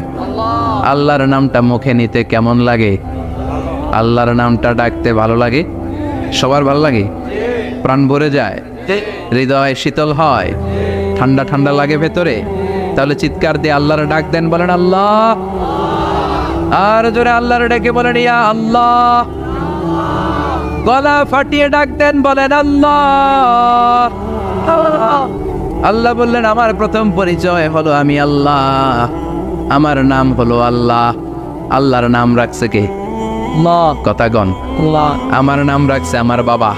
আল্লাহর নামটা মুখে নিতে কেমন লাগে? আল্লাহর নামটা ডাকতে ভালো লাগে? সবার ভালো লাগে? প্রাণ ভরে যায়, হৃদয় শীতল হয়, ঠান্ডা ঠান্ডা লাগে ভেতরে। তাহলে চিৎকার দিয়ে আল্লাহর ডাক দেন, বলেন আল্লাহ। আর জোরে আল্লাহর ডেকে বলেন ইয়া আল্লাহ। গলা ফাটিয়ে ডাক দেন, বলেন আল্লাহ। আল্লাহ বললেন আমার প্রথম পরিচয় হলো আমি আল্লাহ, আমার নাম হলো আল্লাহ। আল্লাহর নাম রাখছে কে? কথা গণ। আমার নাম রাখছে আমার বাবা,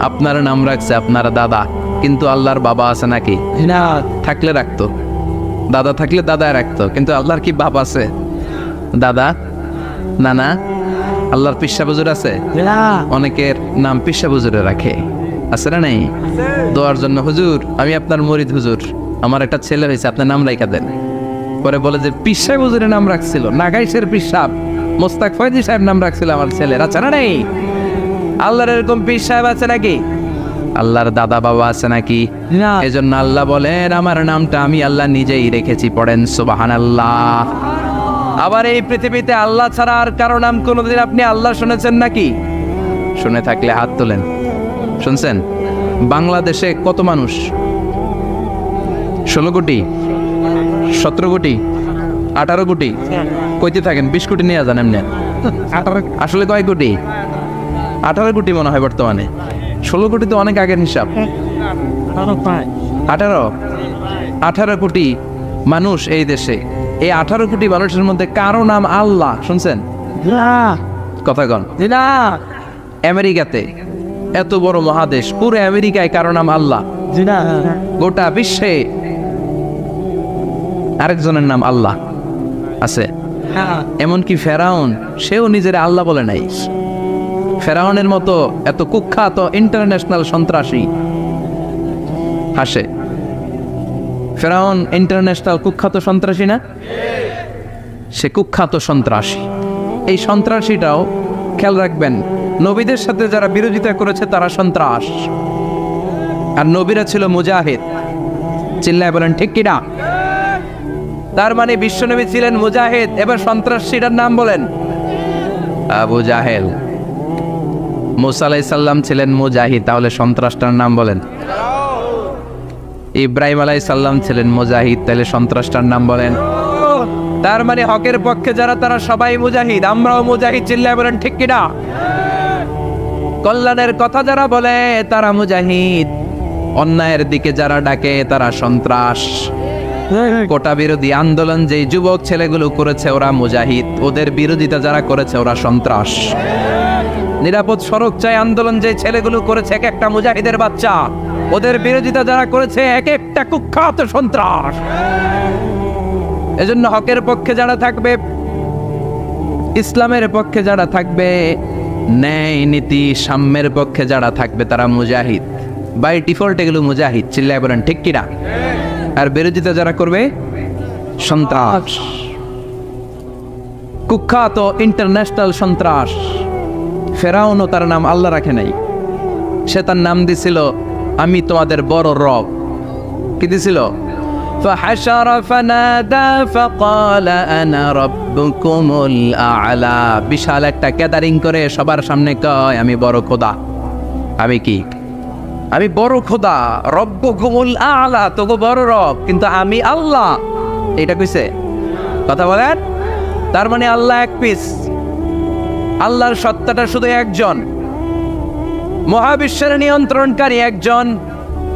আপনার নাম রাখছে আপনার দাদা। কিন্তু আল্লাহর বাবা আছে নাকি? না। থাকলে রাখতো, দাদা থাকলে দাদায় রাখতো। কিন্তু আল্লাহর কি বাপ আছে? দাদা, নানা? আল্লাহর পিসা বুজুর আছে? অনেকের নাম পিসা বুজুরে রাখে, আছে না নাই? দোয়ার জন্য হুজুর আমি আপনার মুরিদ হুজুর, আমার একটা ছেলে হয়েছে, আপনার নাম রাখা দেন। পরে বলে যে পিসা বুজুরের নাম রাখছিল, নাগাইশের পিসাব মোস্তাক ফয়জি সাহেব নাম রাখছিল আমার ছেলের, আছে না নাই? আল্লাহর এরকম পীর সাহেব আছে নাকি? আল্লাহর দাদা বাবা আছে নাকি? এজন্য আল্লাহ বলেন আমার নামটা আমি আল্লাহ নিজেই রেখেছি। পড়েন সুবহানাল্লাহ। আবার এই পৃথিবীতে আল্লাহ ছাড়া আর কারো নাম কোনোদিন আপনি আল্লাহ শুনেছেন নাকি? শুনে থাকলে হাত তোলেন। শুনছেন? বাংলাদেশে কত মানুষ? 16 কোটি, 17 কোটি, 18 কোটি? কইতে থাকেন 20 কোটি নিয়ে যান এমনি। আসলে কয় কোটি? 18 কোটি মনে হয় বর্তমানে। 16 কোটি তো অনেক আগের হিসাব। 18 কোটি মানুষ এই দেশে। এই 18 কোটি মানুষের মধ্যে কারো নাম আল্লাহ শুনছেন? কথা কন। আমেরিকাতে এত বড় মহাদেশ, পুরো আমেরিকায় কারো নাম আল্লাহ, গোটা বিশ্বে আরেকজনের নাম আল্লাহ আছে। এমনকি ফেরাউন, সেও নিজের আল্লাহ বলে নাই। ফেরাউনের মতো এত কুখ্যাত ইন্টারন্যাশনাল সন্ত্রাসী হাসে। ফেরাউন ইন্টারন্যাশনাল কুখ্যাত সন্ত্রাসী না? সে কুখ্যাত সন্ত্রাসী। এই সন্ত্রাসীটাও খেয়াল রাখবেন, নবীদের সাথে যারা বিরোধিতা করেছে তারা সন্ত্রাস, আর নবীরা ছিল মুজাহিদ। চিল্লায় বলেন ঠিক কিনা? তার মানে বিশ্বনবী ছিলেন মুজাহিদ। এবার সন্ত্রাসীটার নাম বলেন, আবু জাহেল। মুসা আলাইহিস সালাম ছিলেন মুজাহিদ, তাহলে সন্ত্রাসটার নাম বলেন। ইব্রাহিম আলাইহিস সালাম ছিলেন মুজাহিদ, তাহলে সন্ত্রাসটার নাম বলেন। তার মানে হকের পক্ষে যারা তারা সবাই মুজাহিদ, আমরাও মুজাহিদ। চিল্লায় বলেন ঠিক কিনা? কল্যাণের কথা যারা বলে তারা মুজাহিদ, অন্যায়ের দিকে যারা ডাকে তারা সন্ত্রাস। কোটা বিরোধী আন্দোলন যেই যুবক ছেলেগুলো করেছে ওরা মুজাহিদ, ওদের বিরোধিতা যারা করেছে ওরা সন্ত্রাস। নিরাপদ সড়ক চাই আন্দোলন যে ছেলেগুলো করেছে এক একটা মুজাহিদের বাচ্চা, ওদের বিরোধিতা যারা করেছে এক একটা কুখ্যাত সন্ত্রাস। এজন্য হকের পক্ষে যারা থাকবে, ইসলামের পক্ষে যারা থাকবে, ন্যায় নীতি সাম্যের পক্ষে যারা থাকবে তারা মুজাহিদ। বাই ডিফল্ট এগুলো মুজাহিদ। চিল্লায় বলেন ঠিক কিনা? আর বিরোধিতা যারা করবে সন্ত্রাস, কুখ্যাত ইন্টারন্যাশনাল সন্ত্রাস। ফেরাউনও তার নাম আল্লাহ রাখে নাই, সে তার নাম দিছিল আমি তোমাদের বড় রব। কি দিছিল? فحشر فنادى فقال انا ربكم الاعلى। বিশাল একটা গ্যাদারিং করে সবার সামনে কয় আমি বড় খোদা। আমি কি? আমি বড় খোদা, রব্বুকুমুল আ'লা, তোগো বড় রব, কিন্তু আমি আল্লাহ। এটা কইছে? কথা বলেন। তার মানে আল্লাহ এক পিস, আল্লাহর সত্তাটা শুধু একজন, মহাবিশ্বের নিয়ন্ত্রণকারী একজন,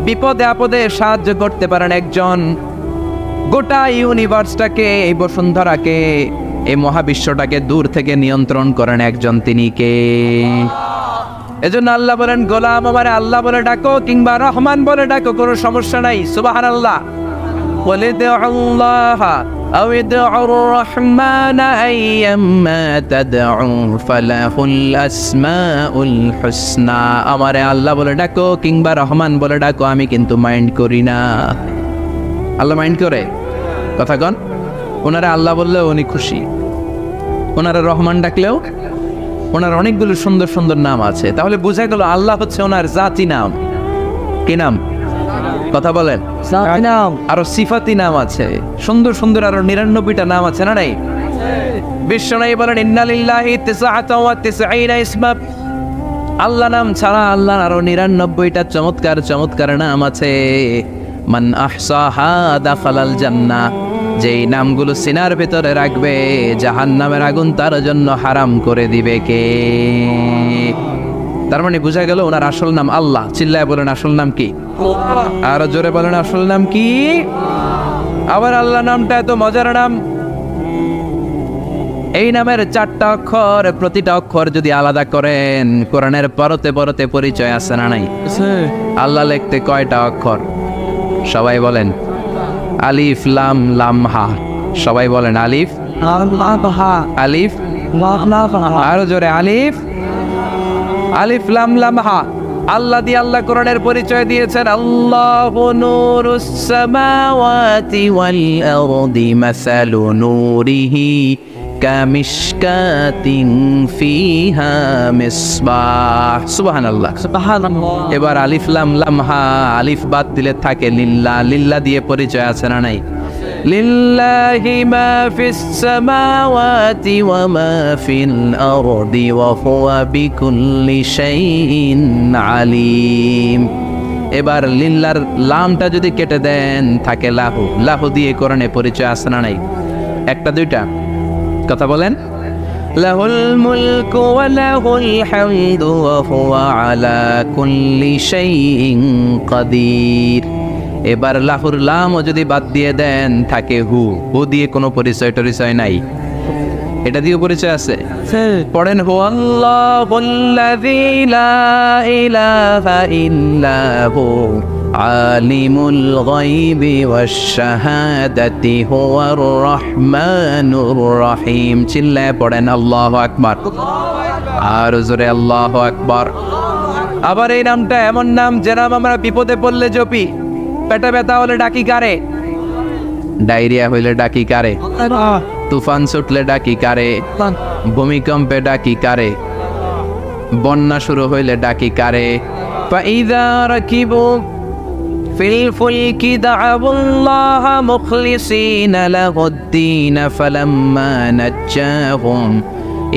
বিপদে আপদে সাহায্য করতে পারেন একজন, গোটা ইউনিভার্সটাকে, এই বসুন্ধরাকে, এই মহাবিশ্বটাকে দূর থেকে নিয়ন্ত্রণ করেন একজন, তিনি কে? এজন্য আল্লাহ বলেন গোলাম আমারে আল্লাহ বলে ডাকো কিংবা রহমান বলে ডাকো, কোনো সমস্যা নাই। সুবহানাল্লাহ। বলে আল্লাহ আও ইদউর রহমান আইয়াম্মা তাদউ ফালাহুল আসমাউল হুসনা। আমারে আল্লাহ বলে ডাকো কিংবা রহমান বলে ডাকো, আমি কিন্তু মাইন্ড করি না। আল্লাহ মাইন্ড করে? কথা কন। ওনারা আল্লাহ বললেও উনি খুশি, ওনারা রহমান ডাকলেও, ওনার অনেকগুলো সুন্দর সুন্দর নাম আছে। তাহলে বোঝা গেল আল্লাহ হচ্ছে ওনার জাতি নাম। কি নাম? কথা বলেন। আরো সিফাতি নাম আছে, সুন্দর সুন্দর আরো 99টা নাম আছে না নাই? বিশ্বনবী বলেন ইন্না লিল্লাহি 99 ইসমা। আল্লাহ নাম ছাড়া আল্লাহর আরো 99টা চমৎকার চমৎকার নাম আছে। মান আহসাহা দাখালাল জান্নাহ। যেই নামগুলো সিনার ভিতরে রাখবে জাহান্নামের আগুন তার জন্য হারাম করে দিবে কে? তার মানে বোঝা গেল ওনার আসল নাম আল্লাহ। চিল্লায় বলেন আসল নাম কি? আর জোরে বলেন আসল নাম কি? আবার আল্লাহ নামটা এত মজার নাম, এই নামের 4টা অক্ষর, প্রতিটা অক্ষর যদি আলাদা করেন কোরআনের পরতে পরতে পরিচয় আছে না নাই? আল্লাহ লিখতে কয়টা অক্ষর? সবাই বলেন। আলিফ লাম লাম হা। সবাই বলেন আলিফ আলিফ। আরো জোরে আলিফ আলিফ লাম লাম হা। আল্লাহ দিয়ে আল্লাহ কোরআনের পরিচয় দিয়েছেন আল্লাহু নূরুস সামাওয়াতি ওয়াল আরদি মাসালু নূরিহি কামিশকাতিন ফিহা মিসবাহ। সুবহানাল্লাহ। এবার আলিফ লাম লাম হা, আলিফ বাদ দিলে থাকে লিল্লাহ। লিল্লাহ দিয়ে পরিচয় আছে না নাই? লিল্লাহি মা ফিস সামাওয়াতি ওয়া মা ফিল আরদি ওয়া হুয়া বিকুল্লি শাইইন আলিম। এবার লিল্লার লামটা যদি কেটে দেন থাকে লাহু। লাহু দিয়ে কোরআনে পরিচয় আছে না নাই? একটা দুইটা? কথা বলেন। লাহুল মুলকু ওয়া লাহুল হামদু ওয়া হুয়া আলা কুল্লি শাইইন কাদির। এবার লাহুর লামও যদি বাদ দিয়ে দেন থাকে হু। হু দিয়ে কোনো পরিচয় টরিচয় নাই, এটা দিয়ে পরিচয় আছে? পড়েন হুয়াল্লাহুল্লাযী লা ইলাহা ইল্লা হু আলিমুল গায়বি ওয়াশ শাহাদাতি হুয়ার রহমানুর রহিম। চিল্লায়ে পড়েন আল্লাহু আকবার, আর জোরে আল্লাহু আকবার। আবার এই নামটা এমন নাম যে নাম আমরা বিপদে পড়লে জপি। পেটে ব্যথা হলে ডাকি কারে? ডায়রিয়া হইলে ডাকি কারে? তুফান ছুটলে ডাকি কারে? ভূমিকম্পে ডাকি কারে? বন্যা শুরু হইলে ডাকি কারে? ফাইযা রাকিবু ফিল ফুলকি দা'আবুল্লাহা মুখলিসিনা লাহুদ-দীন ফালাম্মা নাজ্জাহুম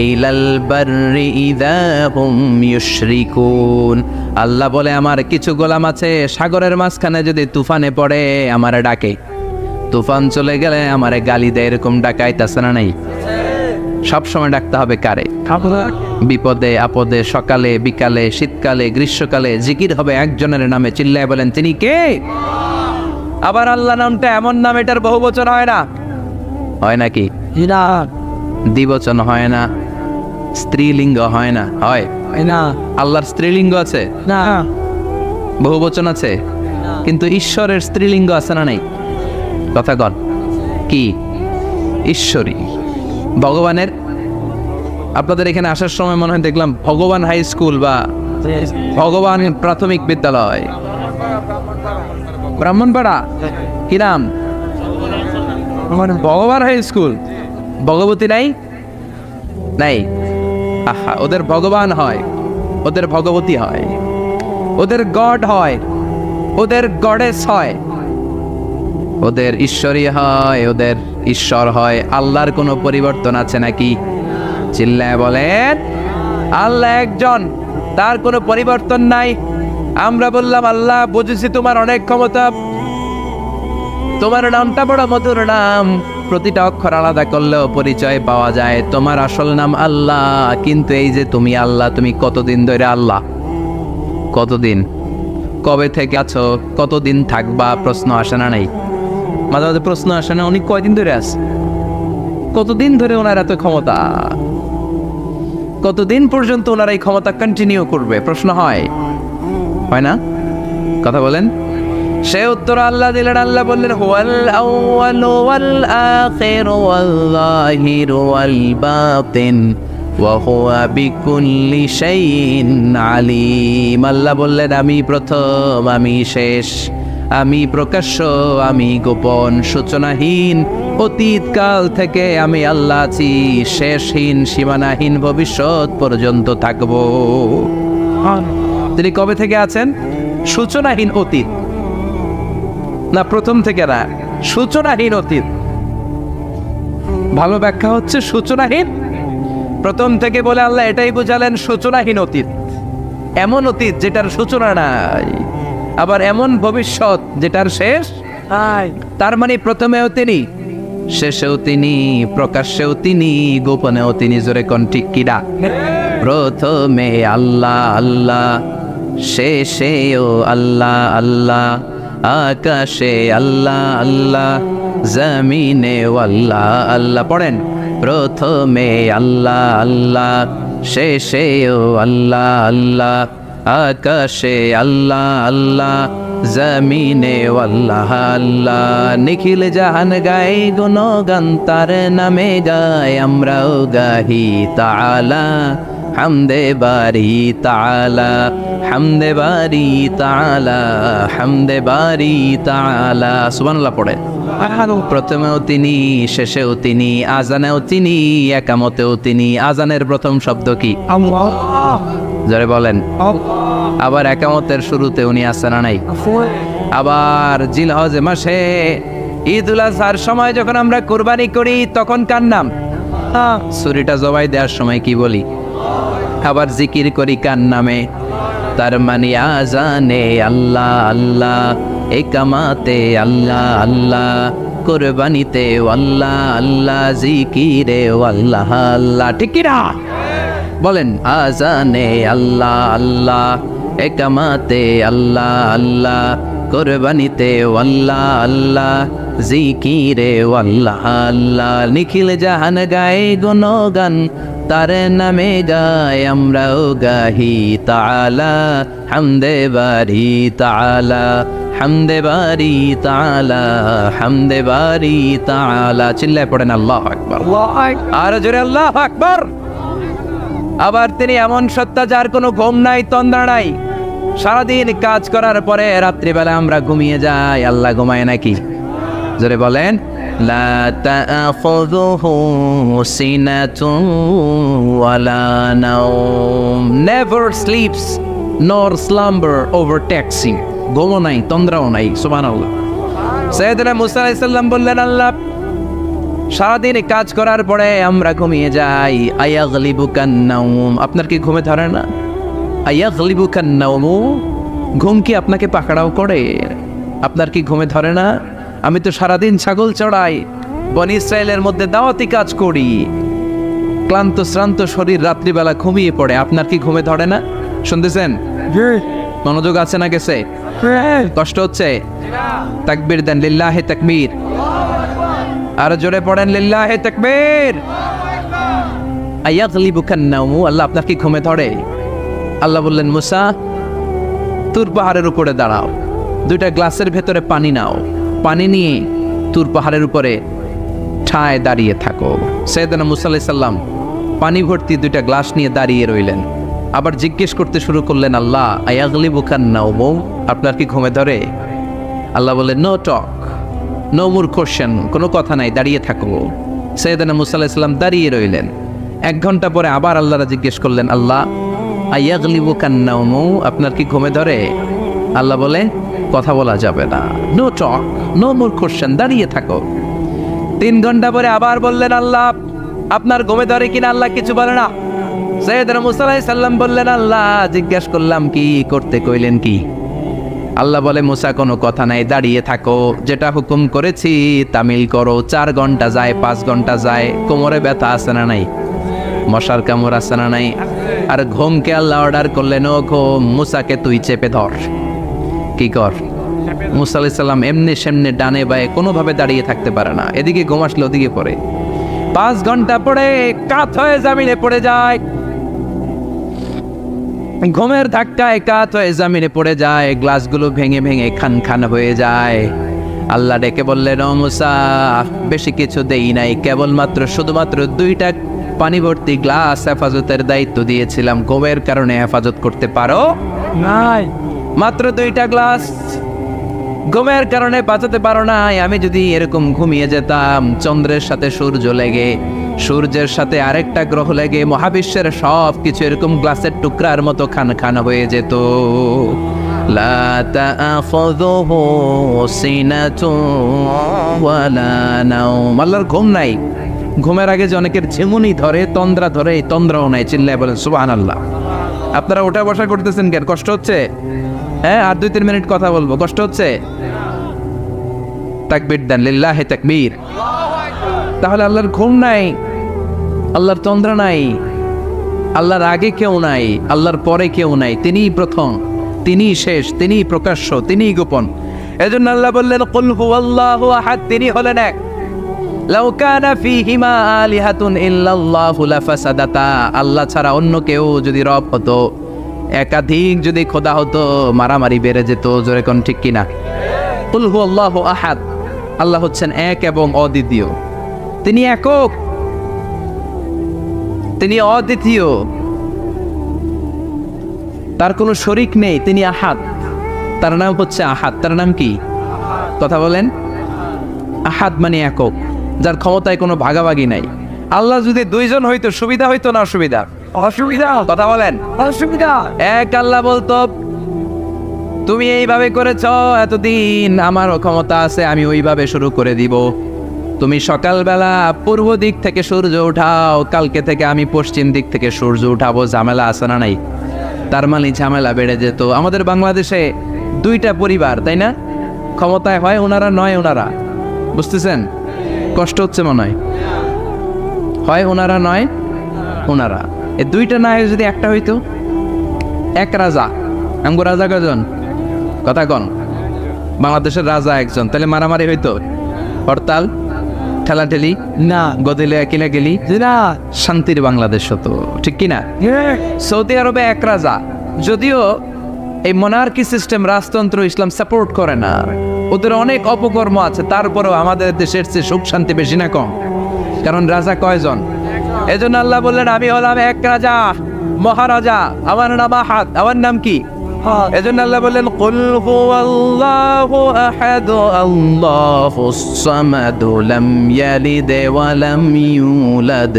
ইলাল বাররি ইযা হুম ইউশরিকুন। আল্লাহ বলে আমার কিছু গোলাম আছে সাগরের মাঝখানে যদি তুফানে পড়ে আমারে ডাকে, তুফান চলে গেলে আমারে গালি দেয়। এরকম ডাকাইতাছে না নাই? সব সময় ডাকতে হবে কারে? বিপদে আপদে, সকালে বিকালে, শীতকালে গ্রীষ্মকালে জিকির হবে একজনের নামে। চিল্লায় বলেন তিনি কে? আবার আল্লাহ নামটা এমন নাম এটার বহুবচন হয় না, হয় নাকি? দ্বিবচন হয় না, স্ত্রীলিঙ্গ হয় না, হয় না? আল্লাহর স্ত্রীলিঙ্গ আছে না, বহুবচন আছে, কিন্তু ঈশ্বরের স্ত্রীলিঙ্গ আছে না নাই? কথা কন কি? ঈশ্বরী। ভগবানের, আপনাদের এখানে আসার সময় মনে হয় দেখলাম ভগবান হাই স্কুল বা ভগবান প্রাথমিক বিদ্যালয়, ব্রাহ্মণপাড়া। কি নাম? ভগবান হাই স্কুল। ভগবতী নাই? নাই। আহা, ওদের ভগবান হয়, ওদের ভগবতী হয়, ওদের গড হয়, ওদের গডেস হয়, ওদের ঈশ্বরী হয়, ওদের ঈশ্বর হয়। আল্লাহর কোনো পরিবর্তন আছে নাকি? চিল্লায় বলেন আল্লাহ একজন, তার কোনো পরিবর্তন নাই। আমরা বললাম আল্লাহ বুঝেছি তোমার অনেক ক্ষমতা, তোমার নামটা বড় মধুর নাম, প্রতিটা অক্ষর আলাদা করলেও পরিচয় পাওয়া যায়। তোমার আসল নাম আল্লাহ, কিন্তু এই যে তুমি আল্লাহ, তুমি কতদিন ধরে আল্লাহ? কতদিন? কবে থেকে আছো? কতদিন থাকবা? প্রশ্ন আসে না নাই? মাঝে মাঝে প্রশ্ন আসে না, উনি কয়দিন ধরে আছে? কতদিন ধরে ওনার এত ক্ষমতা? কতদিন পর্যন্ত ওনার এই ক্ষমতা কন্টিনিউ করবে? প্রশ্ন হয়, হয় না? কথা বলেন। সে উত্তর আল্লাহ দিলেন। আল্লাহ বললেন হুয়াল আউয়ালু ওয়াল আখিরু ওয়াল যাহিরু ওয়াল বাতিন ওয়া হুয়া বিকুল্লি শাইইন আলিম। আল্লাহ বললেন আমি প্রথম, আমি শেষ, আমি প্রকাশ্য, আমি গোপন, সূচনাহীন। অতীতকাল থেকে আমি আল্লাহ আছি, শেষহীন, সীমানাহীন, ভবিষ্যৎ পর্যন্ত থাকব। তিনি কবে থেকে আছেন? সূচনাহীন অতীত না, প্রথম থেকে না, সূচনাহীন অতীত। ভালো ব্যাখ্যা হচ্ছে সূচনাহীন। প্রথম থেকে বলে আল্লাহ এটাই বুঝালেন সূচনাহীন অতীত, এমন অতীত যেটার সূচনা নাই, আবার এমন ভবিষ্যৎ যেটার শেষ নাই। তার মানে প্রথমেও তিনি, শেষেও তিনি, প্রকাশ্যেও তিনি, গোপনেও তিনি। জোরে কোন ঠিক কিনা? প্রথমে আল্লাহ আল্লাহ, শেষেও আল্লাহ আল্লাহ, আকাশে আল্লাহ আল্লাহ, জমিনে আল্লাহ আল্লাহ। পড়েন প্রথমে আল্লাহ আল্লাহ, শেষেও আল্লাহ আল্লাহ, আকাশে আল্লাহ আল্লাহ, জমিনে আল্লাহ আল্লাহ। নিখিল জাহান গাই গুণগান তার নামে গায়, আমরাও গাহি তাআলা হামদে বারি তাআলা, হামদে বারি তাআলা, হামদে বারি তাআলা। সুবহানাল্লাহ পড়ে। প্রথমেও তিনি, শেষেও তিনি, আজানেও তিনি, একামতেও তিনি। আজানের প্রথম শব্দ কি? আল্লাহ। জোরে বলেন। আবার একামতের শুরুতে উনি আছেন না নাই? আবার জিলহজ মাসে ঈদুল আজহার সময় যখন আমরা কুরবানি করি তখন কার নাম? ছুরিটা জবাই দেওয়ার সময় কি বলি? আবার জিকির করি কার নামে? তার মানে আজানে আল্লাহ আল্লাহ, একামাতে আল্লাহ আল্লাহ, কুরবানিতে আল্লাহ আল্লাহ, জিকিরে আল্লাহ আল্লাহ। ঠিক কি না? বলেন আজানে আল্লাহ আল্লাহ, একামাতে আল্লাহ আল্লাহ, কুরবানিতে আল্লাহ আল্লাহ, জিকিরে আল্লাহ আল্লাহ। নিখিল জাহান গায়ে গুণগান তার নামে গায় আমরাও গাহি তাআলা হামদে বারি তাআলা হামদে বারি তাআলা হামদে বারি তাআলা। চিল্লায় পড়েন আল্লাহু আকবার, আর জোরে আল্লাহু আকবার। আবার তিনি এমন সত্তা যার কোনো ঘুম নাই, তন্দ্রা নাই। সারাদিন কাজ করার পরে রাত্রিবেলা আমরা ঘুমিয়ে যাই, আল্লাহ ঘুমায় নাকি? জোরে বলেন। লা তাআখুযুহু সিনাতুন ওয়ালা নাওম, নেভার স্লিপস নর স্লাম্বার ওভারটেকস হিম। ঘুমও নাই, তন্দ্রাও নাই। সুবহানাল্লাহ। সাইয়েদনা মুসা আলাইহিস সালাম বললেন, আল্লাহ সারাদিন কাজ করার পরে আমরা ঘুমিয়ে যাই, আয়াগলিবুকান নাওম, আপনার কি ঘুমে ধরে না? আয়াগলিবুকান নাওম, ঘুম কি আপনাকে পাকড়াও করে? আপনার কি ঘুমে ধরে না? আমি তো সারাদিন ছাগল চড়াই, বনি ইসরায়েলের মধ্যে দাওয়াতি কাজ করি, ক্লান্ত শ্রান্ত শরীর রাত্রিবেলা ঘুমিয়ে পড়ে, আপনার কি ঘুমে ধরে না? শুনতেছেন? মনোযোগ আছে না গেছে? কষ্ট হচ্ছে? তাকবীর দেন, লিল্লাহি তাকবীর। আর জোরে পড়েন, লিল্লাহি তাকবীর। আয়াগলিবুকান নাওম, আল্লাহ আপনার কি ঘুমে ধরে? আল্লাহ বললেন, মুসা তুর পাহাড়ের উপরে দাঁড়াও, দুইটা গ্লাসের ভেতরে পানি নাও, পানি নিয়ে তুর পাহাড়ের উপরে ঠায় দাঁড়িয়ে থাকো। সাইয়েদনা মুসা আলাইহিস সালাম পানি ভর্তি দুইটা গ্লাস নিয়ে দাঁড়িয়ে রইলেন। আবার জিজ্ঞেস করতে শুরু করলেন, আল্লাহ আয়াগলিবুকান নাওম, আপনার কি ঘুমে ধরে? আল্লাহ বললেন, no talk, no more question, কোনো কথা নাই, দাঁড়িয়ে থাকো। সাইয়েদনা মুসা আলাইহিস সালাম দাঁড়িয়ে রইলেন। 1 ঘন্টা পরে আবার আল্লাহরা জিজ্ঞেস করলেন, আল্লাহ আয়াগলিবুকান নাওম, আপনার কি ঘুমে ধরে? আল্লাহ বলে, কথা বলা যাবে না, no talk, no more question, দাঁড়িয়ে থাকো। 3 ঘন্টা পরে আবার বললেন, আল্লাহ আপনার ঘুমে ধরে কিনা? আল্লাহ কিছু বলে না। সাইয়েদনা মুসা আলাইহিস সালাম বললেন, আল্লাহ জিজ্ঞেস করলাম কি করতে কইলেন কি? আল্লাহ বলে, মুসা কোনো কথা নাই, দাঁড়িয়ে থাকো, যেটা হুকুম করেছি তামিল করো। 4 ঘন্টা যায়, 5 ঘন্টা যায়, কোমরে ব্যথা আছে না নাই? মশার কামড় আছে না নাই? আর ঘুমকে আল্লাহ অর্ডার করলেন, ও ঘুম, মুসাকে তুই চেপে ধর। কি কর? মুসা আলাইহিস সালাম এমনি সেমনি ডানে বায়ে কোনোভাবে দাঁড়িয়ে থাকতে পারে না, এদিকে ঘুম আসলে ওদিকে পড়ে। 5 ঘন্টা পরে কাত হয়ে জমিনে পড়ে যায়, ঘুমের ধাক্কায় কাত হয়ে জমিনে পড়ে যায়, গ্লাসগুলো ভেঙে ভেঙে খান খান হয়ে যায়। আল্লাহ ডেকে বললেন, ও মুসা বেশি কিছু দেই নাই, কেবলমাত্র শুধুমাত্র 2টা পানি ভর্তি গ্লাস হেফাজতের দায়িত্ব দিয়েছিলাম, ঘুমের কারণে হেফাজত করতে পারো নাই। মাত্র 2টা গ্লাস, ঘুমের কারণে বাঁচাতে পারো নাই। আমি যদি এরকম ঘুমিয়ে যেতাম, চন্দ্রের সাথে সূর্য লেগে, সূর্যের সাথে আরেকটা গ্রহ লেগে মহাবিশ্বের সব কিছু এরকম গ্লাসের টুকরার মতো খান খান হয়ে যেত। লা তাআখুযুহু সিনাতুন ওয়ালা নাওম, আল্লাহর ঘুম নাই। ঘুমের আগে যে অনেকের ঝিমুনি ধরে, তন্দ্রা ধরে, এই তন্দ্রাও নাই। চিল্লায় বলেন সুবহানাল্লাহ। আপনারা ওঠা বসা করতেছেন কেন? কষ্ট হচ্ছে? হ্যাঁ, আর 2-3 মিনিট কথা বলবো, কষ্ট হচ্ছে? তাকবীর দেন, লিল্লাহি তাকবীর। তাহলে আল্লাহর ঘুম নাই, আল্লাহর তন্দ্রা নাই, আল্লাহর আগে কেউ নাই, আল্লাহর পরে কেউ নাই। তিনিই প্রথম, তিনিই শেষ, তিনিই প্রকাশ্য, তিনিই গোপন। এজন্য আল্লাহ বললেন, কুল হুয়াল্লাহু আহাদ, তিনি হলেন এক। লাউ কানা ফীহিমা আলিহাতুন ইল্লাল্লাহু লাফাসাদাতা, আল্লাহ ছাড়া অন্য কেউ যদি রব হতো, একাধিক যদি খোদা হতো, মারামারি বেড়ে যেত। জোরে কোন ঠিক কিনা? কুল হুয়াল্লাহু আহাদ, আল্লাহ হচ্ছেন এক এবং অদ্বিতীয়। তিনি একক, তিনি অদ্বিতীয়, তার কোনো শরীক নেই। তিনি আহাদ, তার নাম হচ্ছে আহাদ। তার নাম কি? কথা বলেন। আহাদ মানে একক, যার ক্ষমতায় কোনো ভাগাভাগি নাই। আল্লাহ যদি 2 জন হইতো সুবিধা হইতো না অসুবিধা? অসুবিধা। কথা বলেন। অসুবিধা। এক আল্লাহ বলতো, তুমি এইভাবে করেছ এতদিন, আমারও ক্ষমতা আছে, আমি ওইভাবে শুরু করে দিব। তুমি সকালবেলা পূর্ব দিক থেকে সূর্য উঠাও, কালকে থেকে আমি পশ্চিম দিক থেকে সূর্য উঠাবো। ঝামেলা আছে না নাই? তার মানে ঝামেলা বেড়ে যেত। আমাদের বাংলাদেশে 2টা পরিবার, তাই না? ক্ষমতায় হয় ওনারা, নয় ওনারা। বুঝতেছেন? কষ্ট হচ্ছে মনে হয়। হয় ওনারা, নয় ওনারা। এই 2টা না হয়ে যদি একটা হইতো, এক রাজা। আমগো রাজা কজন? কথা কন। বাংলাদেশের রাজা একজন, তাহলে মারামারি হইতো, হরতাল ঠেলাঠেলি না গদিলে কিলাগিলি না শান্তির বাংলাদেশ হতো, ঠিক কিনা? সৌদি আরবে এক রাজা, যদিও এই মনার্কি সিস্টেম রাজতন্ত্র ইসলাম সাপোর্ট করে না, ওদের অনেক অপকর্ম আছে, তারপরেও আমাদের দেশের চেয়ে সুখ শান্তি বেশি না কম? কারণ রাজা কয়জন? এজন্য আল্লাহ বললেন আমি হলাম এক রাজা, মহারাজা, আমার নাম আহাদ। আমার নাম কি? এজন্য আল্লাহ বললেন কুল হুয়াল্লাহু আহাদ আল্লাহুস সামাদ লাম ইয়ালিদ ওয়া লাম ইউলাদ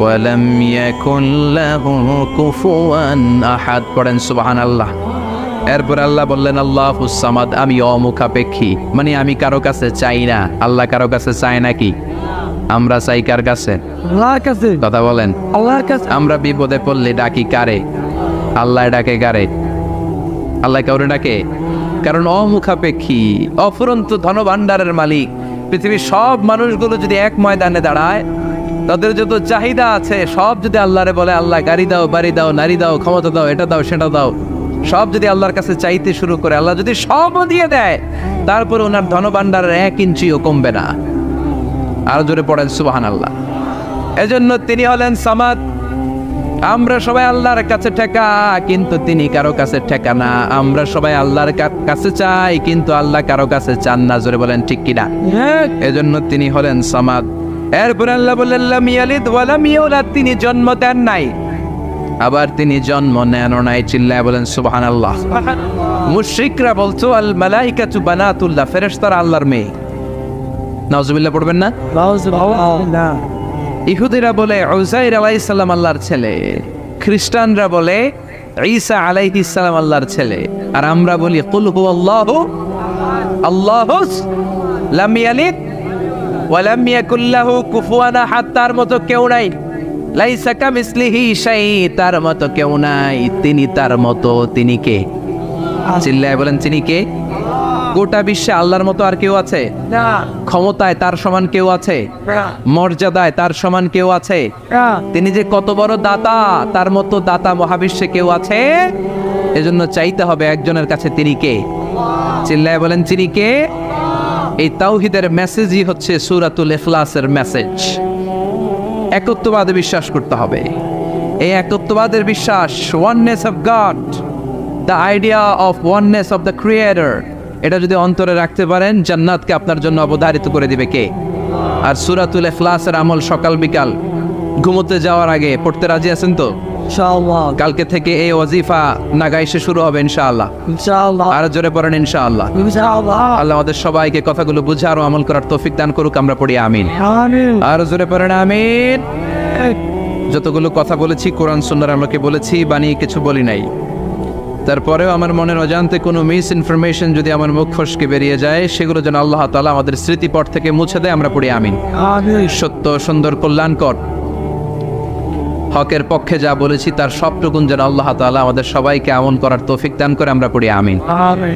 ওয়া লাম ইয়াকুল লাহু কুফুয়ান আহাদ। পড়েন সুবহানাল্লাহ। এরপর আল্লাহ বললেন আল্লাহুস সামাদ, আমি অমুখাপেক্ষী, মানে আমি কারো কাছে চাই না। আল্লাহ কারো কাছে চায় নাকি? আমরা চাই কার কাছে? আল্লাহর কাছে। কথা বলেন। আল্লাহর কাছে। আমরা বিপদে পড়লে ডাকি কারে? আল্লাহ ডাকে কারে? আল্লাহ কাউরে ডাকে? কারণ অমুখাপেক্ষী, অফুরন্ত ধনভাণ্ডারের মালিক। পৃথিবীর সব মানুষগুলো যদি এক ময়দানে দাঁড়ায়, তাদের যত চাহিদা আছে সব যদি আল্লাহরে বলে, আল্লাহ গাড়ি দাও, বাড়ি দাও, নারী দাও, ক্ষমতা দাও, এটা দাও, সেটা দাও, সব যদি আল্লাহর কাছে চাইতে শুরু করে, আল্লাহ যদি সবও দিয়ে দেয়, তারপরে ওনার ধনভাণ্ডারের 1 ইঞ্চিও কমবে না। আর জোরে পড়েন সুবহানাল্লাহ। এজন্য তিনি হলেন সামাদ। আমরা সবাই আল্লাহর কাছে ঠেকা, কিন্তু তিনি কারো কাছে ঠেকা না। আমরা সবাই আল্লাহর কাছে চাই, কিন্তু আল্লাহ কারো কাছে চান না। জোরে বলেন ঠিক কিনা? এজন্য তিনি হলেন সামাদ। এরপর আল্লাহ বললেন লাম ইয়ালিদ ওয়া লাম ইউলাদ, তিনি জন্ম দেন নাই, আবার তিনি জন্ম নেনও নাই। চিল্লায় বলেন সুবহানাল্লাহ। মুশরিকরা বলতো আল মালাইকাতু বানাতুল্লাহ, ফেরেশতারা আল্লাহর মেয়ে। নাউজুবিল্লাহ পড়বেন না? না। ইহুদিরা বলে উযাইর আলাইহিস সালাম আল্লাহর ছেলে, খ্রিস্টানরা বলে ঈসা আলাইহিস সালাম আল্লাহর ছেলে, আর আমরা বলি কুল হুয়াল্লাহু আল্লাহুস লাম ইয়ালিদ ওয়া লাম ইয়াকুল লাহু কুফুয়ান আহাদ। তার মতো কেউ নাই। লাইসা কামিসলিহি শাই, তার মতো কেউ নাই। তিনি তার মতো, তিনি কে? চিল্লায় বলেন তিনি কে? গোটা বিশ্বে আল্লাহর মতো আর কেউ আছে? না। ক্ষমতায় তার সমান কেউ আছে? মর্যাদায় তার সমান কেউ আছে? তিনি যে কত বড় দাতা, তার মতো দাতা মহাবিশ্বে কেউ আছে? এজন্য চাইতে হবে একজনের কাছে, তিনি কে? চিল্লায় বলেন তিনি কে? এই তাওহীদের মেসেজই হচ্ছে সূরাতুল ইখলাসের মেসেজ। একত্ববাদে বিশ্বাস করতে হবে। এই একত্ববাদের বিশ্বাস, oneness of god, the idea of oneness of the creator, এটা যদি অন্তরে রাখতে পারেন, জান্নাতকে আপনার জন্য অবধারিত করে দিবে কে? আর সূরাতুল ইখলাসের আমল সকাল বিকাল ঘুমোতে যাওয়ার আগে পড়তে রাজি আছেন তো? ইনশাআল্লাহ। কালকে থেকে এই ওয়াজিফা নাগাইশে শুরু হবে ইনশাআল্লাহ। ইনশাআল্লাহ। আর জোরে পড়েন ইনশাআল্লাহ। ইনশাআল্লাহ। আল্লাহ আমাদের সবাইকে কথাগুলো বুঝে আর আমল করার তৌফিক দান করুক। আমরা পড়ি আমিন। আমিন। আর জোরে পড়েন আমিন। যতগুলো কথা বলেছি কোরআন সুন্নাহর আলোকে বলেছি, বানিয়ে কিছু বলি নাই। তারপরেও আমার মনের অজান্তে কোনো মিস ইনফরমেশন যদি আমার মুখ ফসকে বেরিয়ে যায়, সেগুলো যেন আল্লাহ তাআলা আমাদের স্মৃতিপট থেকে মুছে দেয়। আমরা পড়ি আমিন। আমিন। সত্য, সুন্দর, কল্যাণকর, হকের পক্ষে যা বলেছি তার সবটুকুন যেন আল্লাহ তাআলা আমাদের সবাইকে আমল করার তৌফিক দান করে। আমরা পড়ি আমিন। আমিন।